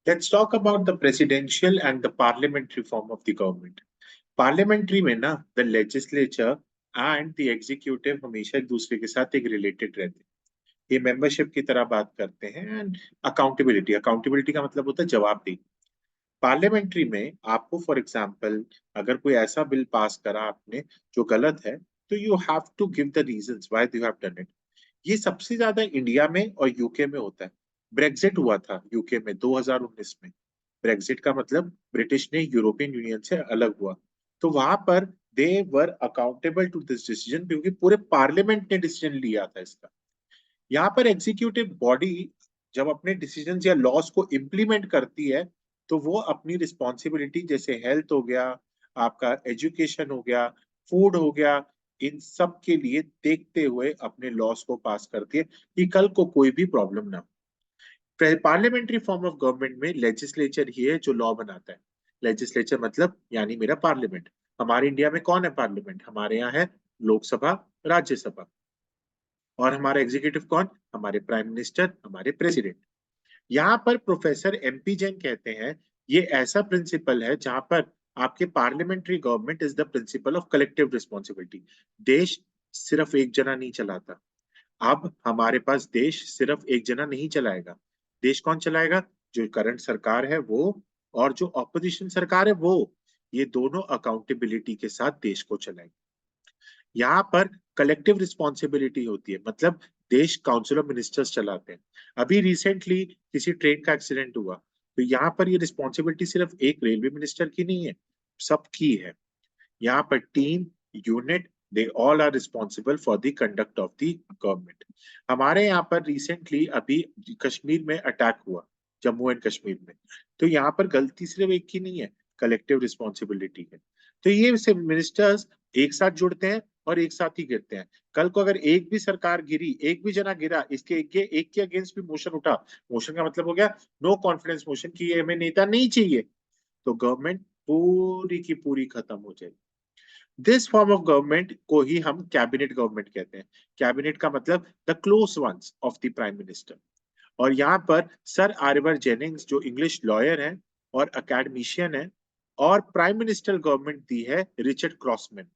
Let's talk about the presidential and the parliamentary form of the government. Parliamentary में ना the legislature and the executive हमेशा एक दूसरे के साथ एक रिलेटेड रहते हैं। ये मेंबरशिप की तरह बात करते हैं। एंड अकाउंटेबिलिटी अकाउंटेबिलिटी का मतलब होता है जवाबदेही। पार्लियामेंट्री में आपको फॉर एग्जांपल अगर कोई ऐसा बिल पास करा आपने जो गलत है, तो you have to give the reasons why you have done it. ये सबसे ज्यादा इंडिया में और यूके में होता है। ब्रेक्जिट हुआ था यूके में 2019 में। ब्रेक्जिट का मतलब ब्रिटिश ने यूरोपियन यूनियन से अलग हुआ। तो वहां पर दे वर अकाउंटेबल टू दिस डिसीजन क्योंकि पूरे पार्लियामेंट ने डिसीजन लिया था इसका। यहाँ पर एग्जीक्यूटिव बॉडी जब अपने डिसीजन या लॉस को इम्प्लीमेंट करती है, तो वो अपनी रिस्पॉन्सिबिलिटी जैसे हेल्थ हो गया, आपका एजुकेशन हो गया, फूड हो गया, इन सब के लिए देखते हुए अपने लॉस को पास करती है कि कल को कोई भी प्रॉब्लम ना हो। पार्लियामेंट्री फॉर्म ऑफ गवर्नमेंट में लेजिस्लेचर ही है जो लॉ बनाता है। लेजिस्लेचर मतलब यानी मेरा पार्लियामेंट। हमारे इंडिया में कौन है पार्लियामेंट? हमारे यहाँ है लोकसभा, राज्यसभा। और हमारा एग्जीक्यूटिव कौन? हमारे प्राइम मिनिस्टर, हमारे प्रेसिडेंट। यहाँ पर प्रोफेसर एमपी जैन कहते हैं ये ऐसा प्रिंसिपल है जहां पर आपके parliamentary government is the principle of collective responsibility. देश सिर्फ एक जना नहीं चलाता। अब हमारे पास देश सिर्फ एक जना नहीं चलाएगा। देश कौन चलाएगा? जो करंट सरकार है वो, और जो ऑपोजिशन सरकार है वो। ये दोनों अकाउंटेबिलिटी के साथ देश को चलाएंगे। यहाँ पर कलेक्टिव रिस्पॉन्सिबिलिटी होती है, मतलब देश काउंसिल ऑफ मिनिस्टर्स चलाते हैं। अभी रिसेंटली किसी ट्रेन का एक्सीडेंट हुआ, तो यहाँ पर ये रिस्पॉन्सिबिलिटी सिर्फ एक रेलवे मिनिस्टर की नहीं है, सबकी है। यहाँ पर team, unit, they all are responsible for the conduct of the government. हमारे यहाँ पर रिसेंटली अभी कश्मीर में अटैक हुआ, जम्मू एंड कश्मीर में। तो यहाँ पर गलती सिर्फ एक की नहीं है, कलेक्टिव रिस्पॉन्सिबिलिटी है। तो ये से मिनिस्टर्स एक साथ जुड़ते हैं और एक साथ ही गिरते हैं। कल को अगर एक भी सरकार गिरी, एक भी जना गिरा, इसके एक के अगेंस्ट भी मोशन उठा, मोशन का मतलब हो गया नो कॉन्फिडेंस मोशन की ये हमें नेता नहीं चाहिए, तो गवर्नमेंट पूरी की पूरी खत्म हो जाएगी। दिस फॉर्म ऑफ गवर्नमेंट को ही हम कैबिनेट गवर्नमेंट कहते हैं। कैबिनेट का मतलब the close ones of the prime minister. और यहाँ पर सर आर्यवर जेनिंग्स जो इंग्लिश लॉयर हैं और अकेडमिशियन हैं, और प्राइम मिनिस्टर गवर्नमेंट दी है रिचर्ड क्रॉसमैन।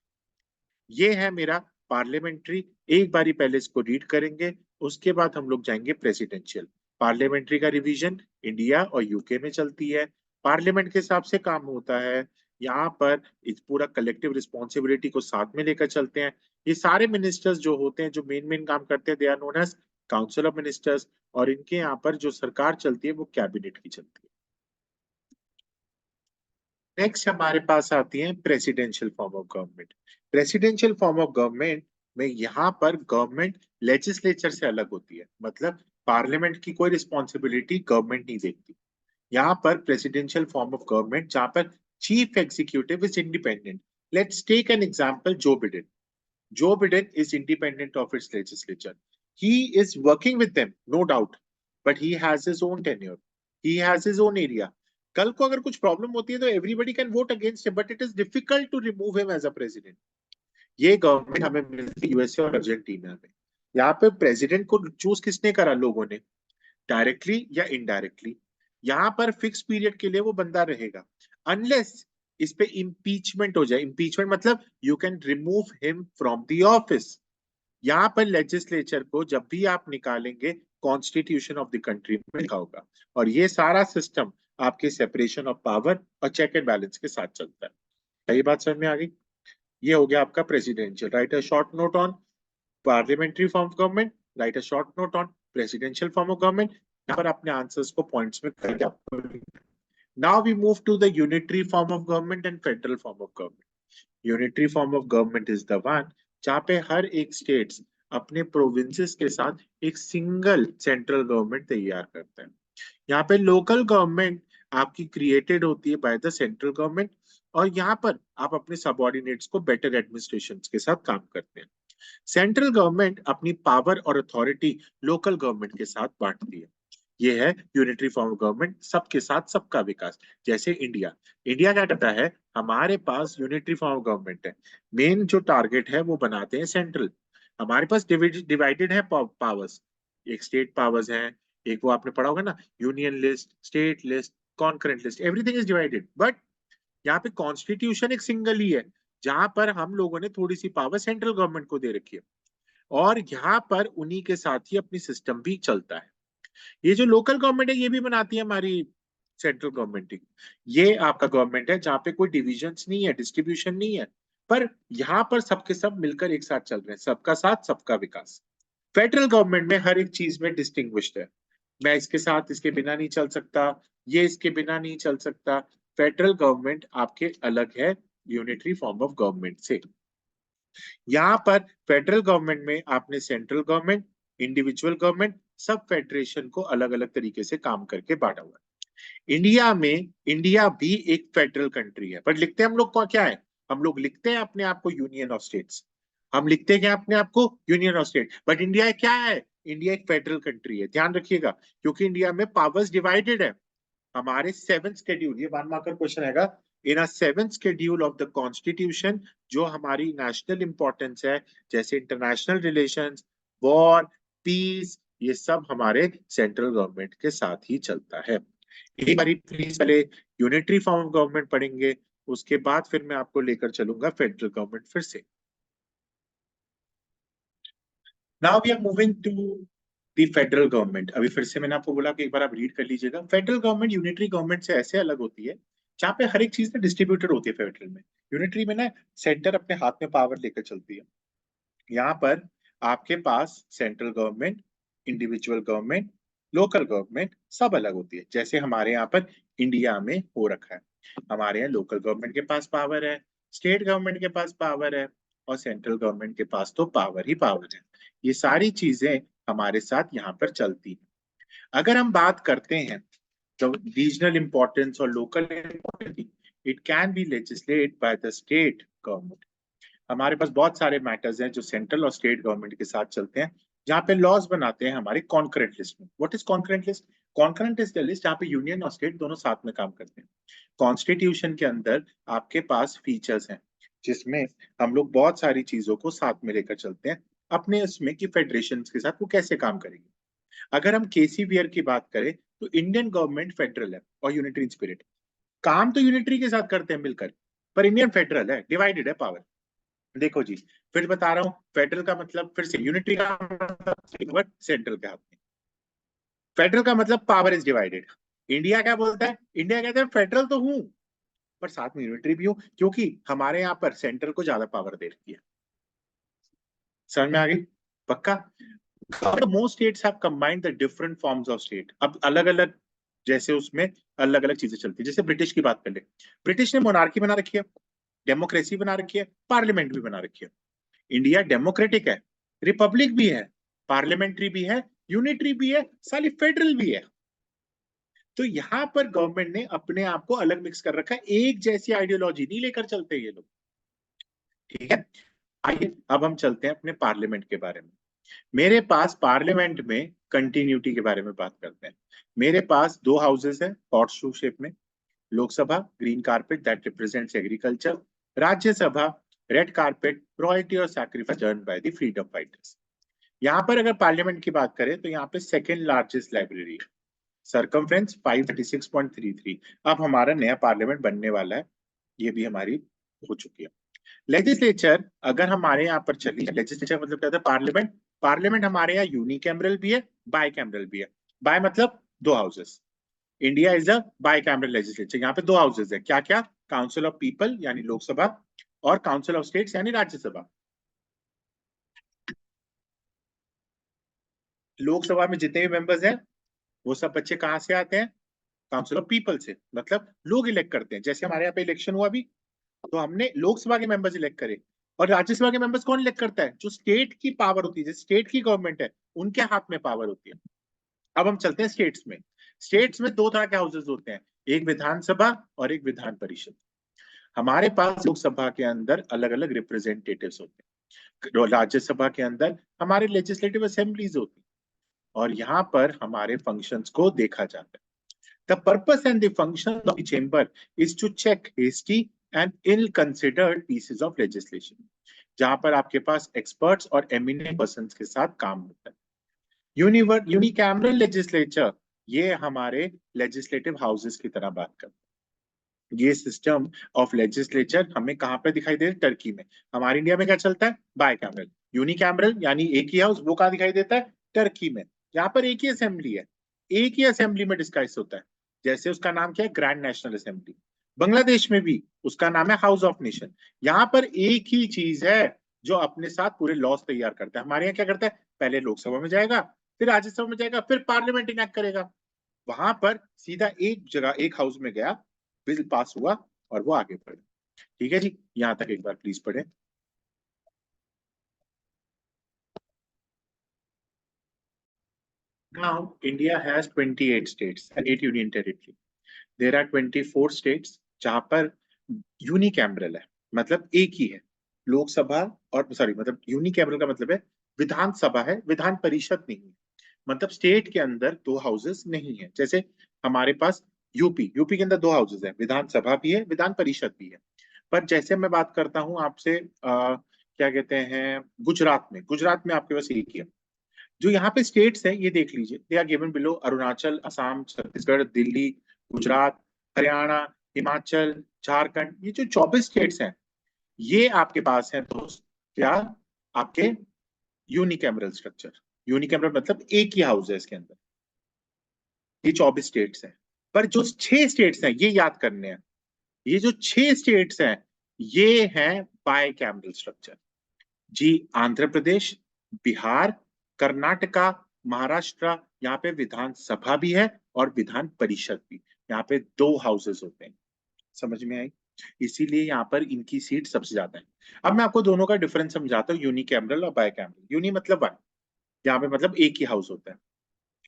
ये है मेरा पार्लियामेंट्री। एक बारी पहले इसको रीड करेंगे, उसके बाद हम लोग जाएंगे प्रेसिडेंशियल। पार्लियामेंट्री का रिवीजन इंडिया और यूके में चलती है। पार्लियामेंट के हिसाब से काम होता है। यहाँ पर इस पूरा कलेक्टिव रिस्पॉन्सिबिलिटी को साथ में लेकर चलते हैं। ये सारे मिनिस्टर्स जो होते हैं, जो मेन मेन काम करते हैं, they are known as council of ministers. और इनके यहाँ पर जो सरकार चलती है वो कैबिनेट की चलती है। नेक्स्ट हमारे पास आती है presidential form of government. Presidential form of government में यहाँ पर गवर्नमेंट लेजिस्लेचर से अलग होती है, मतलब पार्लियामेंट की कोई रिस्पॉन्सिबिलिटी गवर्नमेंट नहीं देखती। यहाँ पर प्रेसिडेंशियल फॉर्म ऑफ गवर्नमेंट जहाँ पर chief executive is independent. Let's take an example, Joe Biden. Joe Biden is independent of its legislature. He is working with them, no doubt, but he has his own tenure. He has his own area. कल को अगर कुछ problem होती है तो everybody can vote against him, but it is difficult to remove him as a president. ये government हमें मिलती है यूएसए और अर्जेंटीना में। यहाँ पे प्रेसिडेंट को चूज किसने करा? लोगों ने, डायरेक्टली या इनडायरेक्टली। यहाँ पर फिक्स पीरियड के लिए वो बंदा रहेगा, अनलेस इस पे इम्पीचमेंट हो जाए। इम्पीचमेंट मतलब you can remove him from the office. यहाँ पर लेजिस्लेचर को जब भी आप निकालेंगे, कॉन्स्टिट्यूशन ऑफ द कंट्री में लिखा होगा। और ये सारा सिस्टम आपके सेपरेशन ऑफ पावर और चेक एंड बैलेंस के साथ चलता है। सही बात समझ में आ गई? ये हो गया आपका presidential. Right a short note on parliamentary form of government, right a short note on presidential form of government. यहाँ पर अपने आंसर्स को पॉइंट्स में करके आपको। Now we move to the unitary form of government and federal form of government. Unitary form of government is the one जहाँ पे हर एक स्टेट्स अपने प्रोविंसेस के साथ एक सिंगल सेंट्रल गवर्नमेंट तैयार करते हैं। यहाँ पे लोकल गवर्नमेंट आपकी क्रिएटेड होती है बाय द सेंट्रल गवर्नमेंट, और यहाँ पर आप अपने सबऑर्डिनेट्स को बेटर एडमिनिस्ट्रेशन के साथ काम करते हैं। सेंट्रल गवर्नमेंट अपनी पावर और अथॉरिटी लोकल गवर्नमेंट के साथ बांटती है। ये है यूनिटरी फॉर्म ऑफ गवर्नमेंट, सबके साथ सबका विकास। जैसे इंडिया, इंडिया क्या करता है? हमारे पास यूनिटरी फॉर्म ऑफ गवर्नमेंट है, मेन जो टारगेट है वो बनाते हैं सेंट्रल। हमारे पास डिवाइडेड है पावर्स, एक स्टेट पावर्स है, एक वो आपने पढ़ा होगा ना, union list, state list, concurrent list, everything is divided, but यहाँ पे कॉन्स्टिट्यूशन एक सिंगल ही है, जहां पर हम लोगों ने थोड़ी सी पावर सेंट्रल गवर्नमेंट को दे रखी है, और यहाँ पर उन्हीं के साथ ही अपनी सिस्टम भी चलता है। ये जो लोकल गवर्नमेंट है ये भी बनाती है हमारी सेंट्रल गवर्नमेंट ही। ये आपका गवर्नमेंट है जहाँ पे कोई डिविजन्स नहीं है, डिस्ट्रीब्यूशन नहीं है, पर यहाँ पर सबके सब मिलकर एक साथ चल रहे हैं, सबका साथ सबका विकास। फेडरल गवर्नमेंट में हर एक चीज में डिस्टिंग्विश्ड है, मैं इसके साथ इसके बिना नहीं चल सकता, ये इसके बिना नहीं चल सकता। फेडरल गवर्नमेंट आपके अलग है यूनिटरी फॉर्म ऑफ गवर्नमेंट से। यहाँ पर फेडरल गवर्नमेंट में आपने सेंट्रल गवर्नमेंट, इंडिविजुअल गवर्नमेंट, सब फेडरेशन को अलग अलग तरीके से काम करके बांटा हुआ है। इंडिया भी एक फेडरल कंट्री है, पर लिखते हैं हम लोग को क्या है, हम लोग लिखते हैं अपने आप को यूनियन ऑफ स्टेट्स, हम लिखते हैं अपने आप को union of state, but India क्या है, इंडिया एक फेडरल कंट्री है, ध्यान रखिएगा, क्योंकि इंडिया में पावर्स डिवाइडेड है। हमारे 7th शेड्यूल, ये 1 मार्कर क्वेश्चन आएगा, इन 7th schedule of the constitution, जो हमारी नेशनल इंपॉर्टेंस है, जैसे इंटरनेशनल रिलेशंस, वॉर, पीस, ये सब हमारे सेंट्रल गवर्नमेंट के साथ ही चलता है। एक बार प्लीज पहले यूनिटरी फॉर्म ऑफ गवर्नमेंट पढ़ेंगे, उसके बाद फिर मैं आपको लेकर चलूंगा फेडरल गवर्नमेंट फिर से। Now we are moving to the federal government. अभी फिर से मैंने आपको बोला कि एक बार आप रीड कर लीजिएगा। फेडरल गवर्नमेंट यूनिटरी गवर्नमेंट से ऐसे अलग होती है जहाँ पे हर एक चीज ना डिस्ट्रीब्यूटेड होती है। फेडरल में, यूनिटरी में ना सेंटर अपने हाथ में पावर लेकर चलती है। यहाँ पर आपके पास central government, individual government, local government सब अलग होती है। जैसे हमारे यहाँ पर इंडिया में हो रखा है, हमारे यहाँ लोकल गवर्नमेंट के पास पावर है, स्टेट गवर्नमेंट के पास पावर है, और सेंट्रल गवर्नमेंट के पास तो पावर ही पावर है। ये सारी चीजें हमारे साथ यहाँ पर चलती हैं। अगर हम बात करते हैं तो रीजनल इंपॉर्टेंस और local importance, it can be legislate by the state government. हमारे पास बहुत सारे मैटर्स हैं जो सेंट्रल और स्टेट गवर्नमेंट के साथ चलते हैं, जहाँ पे लॉज बनाते हैं हमारी कॉन्करेंट लिस्ट में। What is concurrent list? Concurrent is the list जहाँ पे यूनियन और स्टेट दोनों साथ में काम करते हैं। कॉन्स्टिट्यूशन के अंदर आपके पास फीचर्स हैं जिसमें हम लोग बहुत सारी चीजों को साथ में लेकर चलते हैं अपने उसमें कि फेडरेशन के साथ वो कैसे काम करेंगे। अगर हम केसीवीआर की बात करें तो इंडियन गवर्नमेंट फेडरल है और यूनिटरी इन स्पिरिट, काम तो यूनिटरी के साथ करते हैं मिलकर, पर इंडियन फेडरल है, डिवाइडेड है पावर। देखो जी, फिर बता रहा हूं, फेडरल का मतलब फिर से यूनिटरी का मतलब सेंट्रल के हाथ में, फेडरल का मतलब पावर इज डिवाइडेड। इंडिया क्या बोलता है, इंडिया कहता है फेडरल तो हूं पर साथ में यूनिटरी भी हूं, क्योंकि हमारे यहाँ पर सेंट्रल को ज्यादा पावर दे रखी है। समझ में आ गई? पक्का? Most states have combined the different forms of state. अब अलग अलग, जैसे उसमें अलग अलग चीजें चलती है। जैसे ब्रिटिश की बात कर ले, ब्रिटिश ने मोनार्की बना रखी है, डेमोक्रेसी बना रखी है, पार्लियामेंट भी बना रखी है। इंडिया डेमोक्रेटिक है, रिपब्लिक भी है, पार्लियामेंट्री भी है, यूनिटरी भी है, साली फेडरल भी है। तो यहाँ पर गवर्नमेंट ने अपने आप को अलग मिक्स कर रखा है, एक जैसी आइडियोलॉजी नहीं लेकर चलते ये लोग। ठीक है, आइए अब हम चलते हैं अपने पार्लियामेंट के बारे में। मेरे पास पार्लियामेंट में कंटिन्यूटी के बारे में बात करते हैं। मेरे पास 2 हाउसेस है हॉर्स शू शेप में, Lok Sabha green carpet that represents agriculture, Rajya Sabha red carpet royalty और sacrifice earned by the freedom fighters. यहाँ पर अगर पार्लियामेंट की बात करें तो यहाँ पे सेकेंड लार्जेस्ट लाइब्रेरी है, सरकमफ्रेंस 536.33। अब हमारा नया पार्लियामेंट बनने वाला है, ये भी हमारी हो चुकी है। लेजिस्लेचर अगर हमारे यहाँ पर चली, लेजिस्लेचर मतलब क्या होता है, पार्लियामेंट। पार्लियामेंट हमारे यहाँ यूनिकैमरल भी है, बाई कैमरल भी है। बाय मतलब 2 houses. India is a by cameral legislature. यहाँ पे 2 हाउसेस है, क्या क्या? काउंसिल ऑफ पीपल यानी लोकसभा, और काउंसिल ऑफ स्टेट्स यानी राज्यसभा। लोकसभा में जितने भी मेंबर्स हैं वो सब बच्चे कहाँ से आते हैं? काउंसिल ऑफ पीपल से, मतलब लोग इलेक्ट करते हैं। जैसे हमारे यहाँ पे इलेक्शन हुआ अभी, तो हमने लोकसभा के मेंबर्स इलेक्ट करे, और राज्यसभा के मेंबर्स कौन इलेक्ट करता है? जो स्टेट की पावर होती है, स्टेट की गवर्नमेंट है, उनके हाथ में पावर होती है। अब हम चलते हैं स्टेट्स में। स्टेट्स में 2 तरह के हाउसेस होते हैं, एक विधानसभा और एक विधान परिषद। हमारे पास लोकसभा के अंदर अलग अलग रिप्रेजेंटेटिव्स होते हैं, राज्यसभा के अंदर हमारे लेजिस्लेटिव असेंबलीज होती है, और यहाँ पर हमारे फंक्शंस को देखा जाता है। The purpose and the function of the chamber is to check hasty and ill-considered pieces of legislation, जहां पर आपके पास experts और eminent persons के साथ काम होता है। Unicameral legislature ये हमारे लेजिस्लेटिव हाउसेस की तरह बात करते हैं। ये सिस्टम ऑफ लेजिस्लेचर हमें कहाँ पे दिखाई दे रहा है? टर्की में। हमारे इंडिया में क्या चलता है? बायकैमरल। यूनिकैमरल यानी एक ही हाउस, वो कहाँ दिखाई देता है? टर्की में। यहाँ पर एक ही असेंबली है, एक ही असेंबली में डिस्कस होता है। जैसे उसका नाम क्या है? Grand national assembly. बांग्लादेश में भी उसका नाम है हाउस ऑफ नेशन। यहाँ पर एक ही चीज है जो अपने साथ पूरे लॉस तैयार करता है। हमारे यहाँ क्या करता है? पहले लोकसभा में जाएगा, फिर राज्यसभा में जाएगा, फिर पार्लियामेंट इनैक्ट करेगा। वहां पर सीधा एक जगह एक हाउस में गया, बिल पास हुआ और वो आगे बढ़े। ठीक है जी, यहां तक एक बार प्लीज पढ़े। Now, India has 28 states and 8 union territory. There are 24 states जहां पर यूनिकैमरल है, मतलब एक ही है लोकसभा। और सॉरी, मतलब यूनिकैमरल का मतलब है विधानसभा है, विधान परिषद नहीं है। मतलब स्टेट के अंदर दो हाउसेस नहीं है। जैसे हमारे पास यूपी, यूपी के अंदर दो हाउसेस है, विधानसभा भी है, विधान परिषद भी है। पर जैसे मैं बात करता हूं आपसे क्या कहते हैं, गुजरात में, गुजरात में आपके पास एक ही है। जो यहाँ पे स्टेट्स हैं ये देख लीजिए, they are given below: Arunachal, Assam, Chhattisgarh, Delhi, Gujarat, Haryana, Himachal, Jharkhand. ये जो 24 स्टेट्स हैं, ये आपके पास है दोस्त, क्या? आपके यूनिकैमरल स्ट्रक्चर। यूनिकैमरल मतलब एक ही हाउस है इसके अंदर। ये 24 स्टेट्स हैं। पर जो 6 स्टेट्स हैं ये याद करने हैं, ये जो 6 स्टेट्स हैं ये हैं बायकैमरल स्ट्रक्चर। जी, आंध्र प्रदेश, बिहार, कर्नाटका, महाराष्ट्र, यहाँ पे विधानसभा भी है और विधान परिषद भी। यहाँ पे दो हाउसेस होते हैं। समझ में आई? इसीलिए यहाँ पर इनकी सीट सबसे ज्यादा है। अब मैं आपको दोनों का डिफरेंस समझाता हूँ, यूनिकैमरल और बायकैमरल। यूनि मतलब वन, यहाँ पे मतलब एक ही हाउस होता है,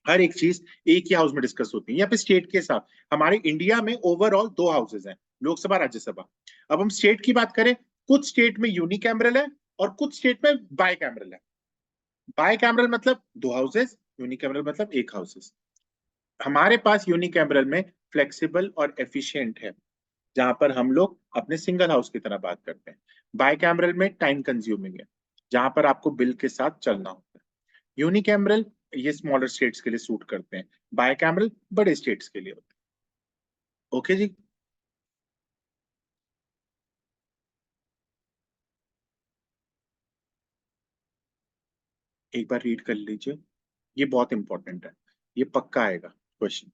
हर एक चीज एक ही हाउस में डिस्कस होती है। यहाँ पे स्टेट के साथ हमारे इंडिया में ओवरऑल दो हाउसेज हैं, लोकसभा, राज्यसभा। अब हम स्टेट की बात करें, कुछ स्टेट में यूनिकैमरल है और कुछ स्टेट में बायकैमरल है। बायकैमरल मतलब दो हाउसेस, यूनिकैमरल मतलब एक हाउसेस। हमारे पास यूनिकैमरल में फ्लेक्सिबल और एफिशिएंट है, जहां पर हम लोग अपने सिंगल हाउस की तरह बात करते हैं। बायकैमरल में टाइम कंज्यूमिंग है, जहां पर आपको बिल के साथ चलना होता है। यूनिकैमरल ये स्मॉलर स्टेट्स के लिए सूट करते हैं, बायकैमरल बड़े स्टेट्स के लिए होते हैं। ओके जी। एक बार रीड कर लीजिए, ये बहुत इंपॉर्टेंट है, ये पक्का आएगा question.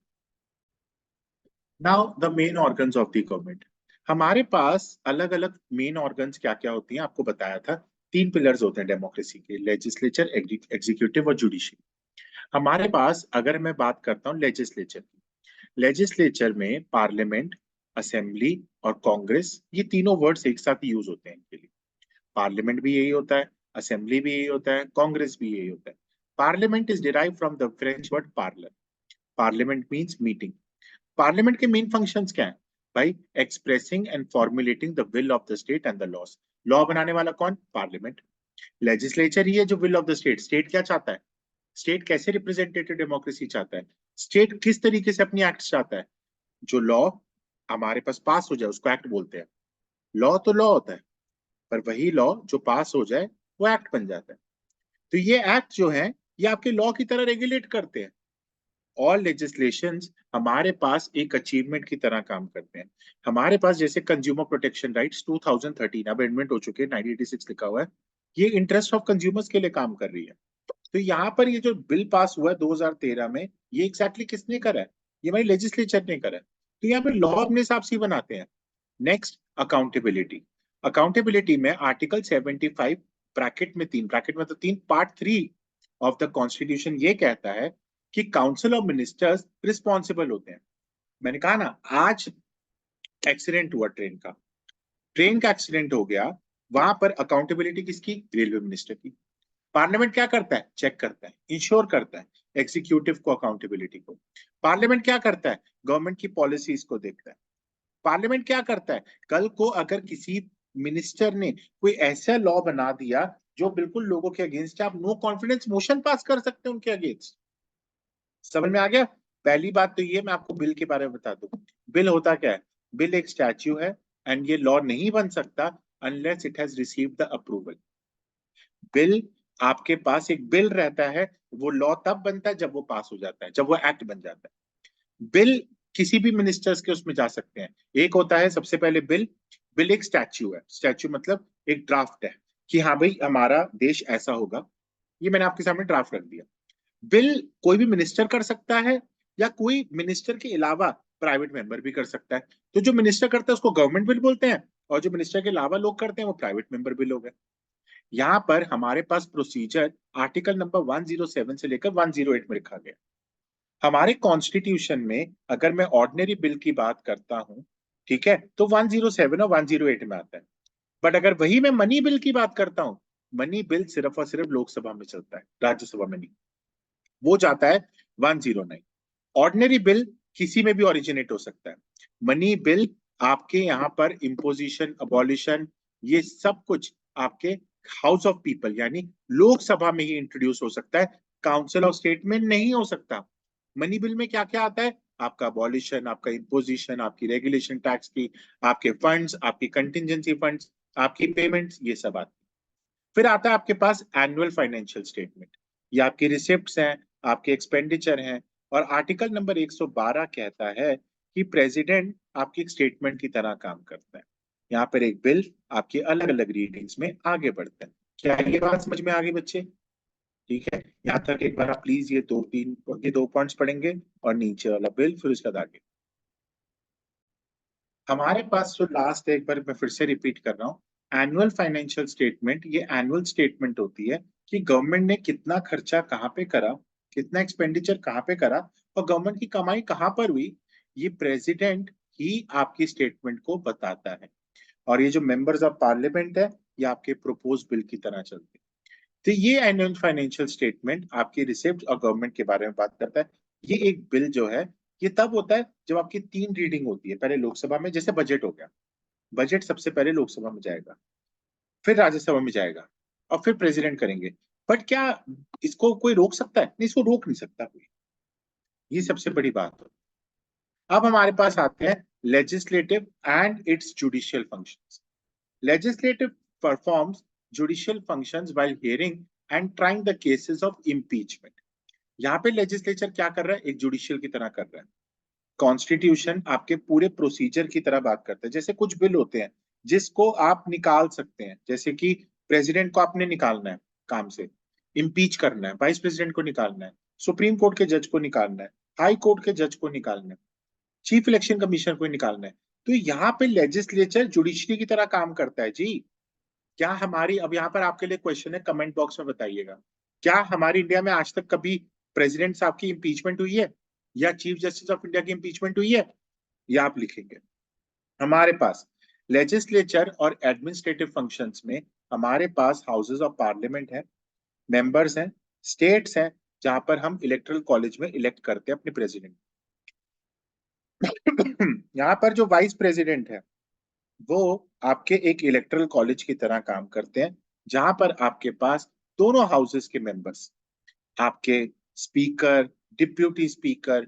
Now the main organs of the government. हमारे पास अलग अलग मेन ऑर्गन्स क्या क्या होती हैं आपको बताया था। तीन पिलर्स होते हैं डेमोक्रेसी के: लेजिस्लेचर, एग्जीक्यूटिव और जुडिशरी। हमारे पास अगर मैं बात करता हूँ लेजिस्लेचर की, लेजिस्लेचर में पार्लियामेंट, असेंबली और कांग्रेस, ये तीनों वर्ड्स एक साथ यूज होते हैं इनके लिए। पार्लियामेंट भी यही होता है, असेंबली भी यही होता है, कांग्रेस भी यही होता है। Parliament is derive from the French word parlour. Parliament means meeting. Parliament के मेन फंक्शंस क्या है भाई? Expressing and formulating the will of the state and the loss. Law बनाने वाला कौन? पार्लियामेंट। लेजिस्लेचर ही है जो will of the state, state क्या चाहता है, स्टेट कैसे रिप्रेजेंटेटिव डेमोक्रेसी चाहता है, स्टेट किस तरीके से अपनी एक्ट चाहता है। जो लॉ हमारे पास पास हो जाए उसको एक्ट बोलते हैं। लॉ तो लॉ होता है, पर वही लॉ जो पास हो जाए वो एक्ट बन जाता है। तो ये एक्ट जो है ये आपके लॉ की तरह रेगुलेट करते हैं। ऑल लेजिस्लेशंस हमारे पास एक अचीवमेंट की तरह काम करते हैं। हमारे पास जैसे कंज्यूमर प्रोटेक्शन राइट्स 2013 अमेंडमेंट हो चुके हैं, 1986 लिखा हुआ है, ये इंटरेस्ट ऑफ कंज्यूमर्स के लिए काम कर रही है। तो यहाँ पर ये जो बिल पास हुआ है 2013 में, ये एग्जैक्टली किसने करा है? ये हमारी लेजिस्लेचर ने करा है। तो यहाँ पे लॉ अपने हिसाब से ही बनाते हैं। Next, accountability. अकाउंटेबिलिटी में आर्टिकल 75 ब्रैकेट में तीन, ब्रैकेट में तो तीन, पार्ट 3 ऑफ द कॉन्स्टिट्यूशन ये कहता है कि काउंसिल ऑफ मिनिस्टर्स रिस्पॉन्सिबल होते हैं। मैंने कहा ना, आज एक्सीडेंट हुआ ट्रेन का, ट्रेन का एक्सीडेंट हो गया, वहां पर अकाउंटेबिलिटी किसकी? रेलवे मिनिस्टर की। पार्लियामेंट क्या करता है? चेक करता है, इंश्योर करता है एग्जीक्यूटिव को, अकाउंटेबिलिटी को। पार्लियामेंट क्या करता है? गवर्नमेंट की पॉलिसीज को देखता है। पार्लियामेंट क्या करता है? कल को अगर किसी मिनिस्टर ने कोई ऐसा लॉ बना दिया जो बिल्कुल लोगों के अगेंस्ट है, आप नो कॉन्फिडेंस मोशन पास कर सकते हैं उनके अगेंस्ट। समझ में आ गया? पहली बात तो ये मैं आपको बिल के बारे में बता दूं। बिल होता क्या है? बिल एक स्टैच्यू है एंड ये लॉ नहीं बन सकता unless it has received the approval. Bill आपके पास एक बिल रहता है, वो लॉ तब बनता है जब वो पास हो जाता है, जब वो एक्ट बन जाता है। बिल किसी भी मिनिस्टर्स के उसमें जा सकते हैं। एक होता है सबसे पहले बिल। बिल एक स्टैच्यू है, स्टैच्यू मतलब एक ड्राफ्ट है कि हाँ भाई हमारा देश ऐसा होगा। ये मैंने आपके सामने ड्राफ्ट रख दिया। बिल कोई भी मिनिस्टर कर सकता है, या कोई मिनिस्टर के अलावा प्राइवेट मेंबर भी कर सकता है। तो जो मिनिस्टर करता है उसको गवर्नमेंट बिल बोलते हैं, और जो मिनिस्टर के अलावा लोग करते हैं वो प्राइवेट मेंबर बिल हो गए। यहाँ पर हमारे पास प्रोसीजर आर्टिकल नंबर 107 से लेकर 108 में लिखा गया। हमारे कॉन्स्टिट्यूशन में अगर मैं ऑर्डिनरी बिल की बात करता हूं, ठीक है, तो 107 और 108 में आता है। बट अगर वही मैं मनी बिल की बात करता हूं, मनी बिल सिर्फ और सिर्फ लोकसभा में चलता है, राज्यसभा में नहीं। वो जाता है 109। ऑर्डिनरी बिल किसी में भी ओरिजिनेट हो सकता है। मनी बिल आपके यहाँ पर इम्पोजिशन, अबॉलिशन, ये सब कुछ आपके हाउस ऑफ पीपल यानी लोकसभा में ही इंट्रोड्यूस हो सकता है, काउंसिल ऑफ स्टेट में नहीं हो सकता। मनी बिल में क्या क्या आता है? आपका अबॉलिशन, आपका इम्पोजिशन, आपकी रेगुलेशन टैक्स की, आपके फंड्स, आपकी कंटिजेंसी फंड्स, आपकी पेमेंट्स, ये सब आते हैं। फिर आता है आपके पास एनुअल फाइनेंशियल स्टेटमेंट। ये आपकी रिसिप्ट्स हैं, आपके एक्सपेंडिचर हैं। और आर्टिकल नंबर 112 कहता है कि प्रेसिडेंट आपकी एक स्टेटमेंट की तरह काम करता है। यहाँ पर एक बिल आपकी अलग अलग रीडिंग्स में आगे बढ़ता है। क्या ये बात समझ में आ गई बच्चे? ठीक है, यहाँ तक एक बार आप प्लीज ये दो पॉइंट्स पढ़ेंगे, और नीचे वाला बिल, फिर उसके बाद आगे। हमारे पास जो लास्ट, एक बार मैं फिर से रिपीट कर रहा हूँ, एनुअल फाइनेंशियल स्टेटमेंट, ये एनुअल स्टेटमेंट होती है कि गवर्नमेंट ने कितना खर्चा कहाँ पे करा, कितना एक्सपेंडिचर कहाँ पे करा, और गवर्नमेंट की कमाई कहाँ पर हुई। ये प्रेसिडेंट ही आपकी स्टेटमेंट को बताता है। और ये जो मेंबर्स ऑफ पार्लियामेंट है, ये आपके प्रोपोज बिल की तरह चलते हैं। तो ये एनुअल फाइनेंशियल स्टेटमेंट आपकी रिसिप्ट और गवर्नमेंट के बारे में बात करता है। ये एक बिल जो है, ये तब होता है जब आपकी 3 रीडिंग होती है। पहले लोकसभा में, जैसे बजट हो गया, बजट सबसे पहले लोकसभा में जाएगा, फिर राज्यसभा में जाएगा, और फिर प्रेसिडेंट करेंगे। बट क्या इसको कोई रोक सकता है? नहीं, इसको रोक नहीं सकता कोई। ये सबसे बड़ी बात है। अब हमारे पास आते हैं legislative and it's judicial functions. Legislative performs judicial functions while hearing and trying the cases of impeachment. यहाँ पे लेजिस्लेचर क्या कर रहा है? एक जुडिशियल की तरह कर रहा है। कॉन्स्टिट्यूशन आपके पूरे प्रोसीजर की तरह बात करता है। जैसे कुछ बिल होते हैं जिसको आप निकाल सकते हैं, जैसे कि प्रेसिडेंट को आपने निकालना है काम से, इम्पीच करना है, वाइस प्रेसिडेंट को निकालना है, सुप्रीम कोर्ट के जज को निकालना है, हाई कोर्ट के जज को निकालना है, चीफ इलेक्शन कमीशनर को निकालना है। तो यहाँ पे लेजिस्लेचर जुडिशरी की तरह काम करता है जी। क्या हमारी, अब यहाँ पर आपके लिए क्वेश्चन है, कमेंट बॉक्स में बताइएगा, क्या हमारी इंडिया में आज तक कभी प्रेसिडेंट साहब की इम्पीचमेंट हुई है, या चीफ जस्टिस ऑफ इंडिया की इम्पीचमेंट हुई है? या आप लिखेंगे। हमारे पास लेजिस्लेचर और एडमिनिस्ट्रेटिव फंक्शंस में हमारे पास हाउसेज ऑफ पार्लियामेंट है, मेंबर्स हैं, स्टेट्स हैं, जहां पर हम इलेक्टोरल कॉलेज में इलेक्ट करते हैं अपने प्रेसिडेंट। यहाँ पर जो वाइस प्रेसिडेंट है, वो आपके एक इलेक्टोरल कॉलेज की तरह काम करते हैं, जहां पर आपके पास दोनों हाउसेस के मेंबर्स, आपके स्पीकर, डिप्यूटी स्पीकर,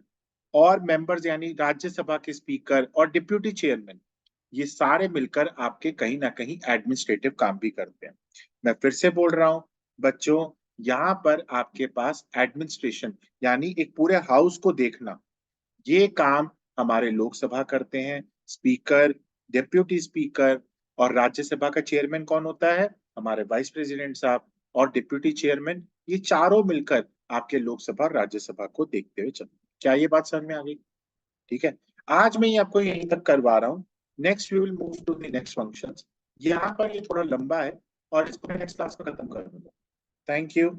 और मेंबर्स यानी राज्यसभा के स्पीकर और डिप्यूटी चेयरमैन, ये सारे मिलकर आपके कहीं ना कहीं एडमिनिस्ट्रेटिव काम भी करते हैं। मैं फिर से बोल रहा हूं बच्चों, यहाँ पर आपके पास एडमिनिस्ट्रेशन यानी एक पूरे हाउस को देखना, ये काम हमारे लोकसभा करते हैं। स्पीकर, डिप्यूटी स्पीकर, और राज्यसभा का चेयरमैन कौन होता है? हमारे वाइस प्रेसिडेंट साहब। और डिप्यूटी चेयरमैन, ये चारों मिलकर आपके लोकसभा और राज्यसभा को देखते हुए चलते हैं। क्या ये बात समझ में आ गई? ठीक है, आज मैं ये आपको यहीं तक करवा रहा हूँ। Next we will move to the next functions. यहाँ पर ये थोड़ा लंबा है, और इसको नेक्स्ट क्लास में खत्म कर दूंगा। Thank you.